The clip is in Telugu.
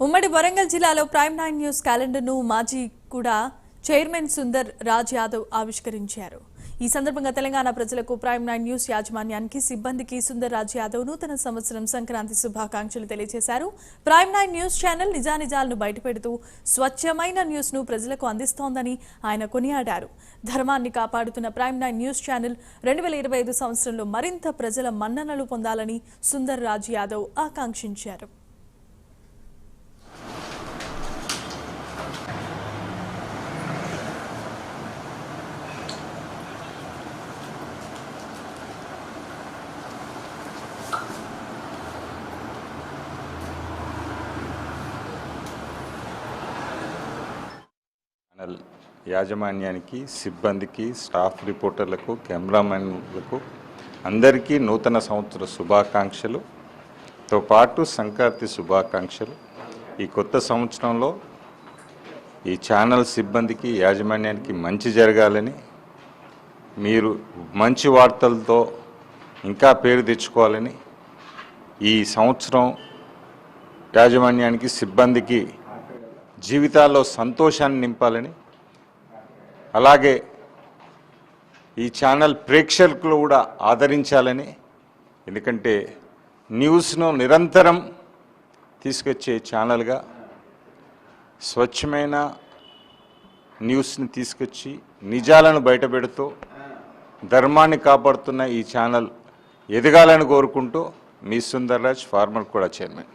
ఉమ్మడి వరంగల్ జిల్లాలో ప్రైమ్ 9 న్యూస్ క్యాలెండర్ను మాజీ కూడా చైర్మన్ సుందర్ రాజ్ యాదవ్ ఆవిష్కరించారు. ఈ సందర్భంగా తెలంగాణ ప్రజలకు ప్రైమ్ 9 న్యూస్ యాజమాన్యానికి సిబ్బందికి సుందర్ రాజ్ యాదవ్ నూతన సంవత్సరం సంక్రాంతి శుభాకాంక్షలు తెలియజేశారు. ప్రైమ్ 9 న్యూస్ ఛానల్ నిజానిజాలను బయటపెడుతూ స్వచ్ఛమైన న్యూస్ ను ప్రజలకు అందిస్తోందని ఆయన కొనియాడారు. ధర్మాన్ని కాపాడుతున్న ప్రైమ్ 9 న్యూస్ ఛానల్ 2025 సంవత్సరంలో మరింత ప్రజల మన్ననలు పొందాలని సుందర్ రాజ్ యాదవ్ ఆకాంక్షించారు. యాజమాన్యానికి, సిబ్బందికి, స్టాఫ్ రిపోర్టర్లకు, కెమెరామెన్లకు అందరికీ నూతన సంవత్సర శుభాకాంక్షలుతో పాటు సంక్రాంతి శుభాకాంక్షలు. ఈ కొత్త సంవత్సరంలో ఈ ఛానల్ సిబ్బందికి, యాజమాన్యానికి మంచి జరగాలని, మీరు మంచి వార్తలతో ఇంకా పేరు తెచ్చుకోవాలని, ఈ సంవత్సరం యాజమాన్యానికి, సిబ్బందికి జీవితాల్లో సంతోషాన్ని నింపాలని, అలాగే ఈ ఛానల్ ప్రేక్షకులు కూడా ఆదరించాలని, ఎందుకంటే న్యూస్ను నిరంతరం తీసుకొచ్చే ఛానల్గా స్వచ్ఛమైన న్యూస్ని తీసుకొచ్చి నిజాలను బయటపెడుతూ ధర్మాన్ని కాపాడుతున్న ఈ ఛానల్ ఎదగాలని కోరుకుంటూ మీ సుందర్ రాజ్, ఫార్మర్ కూడా చైర్మన్.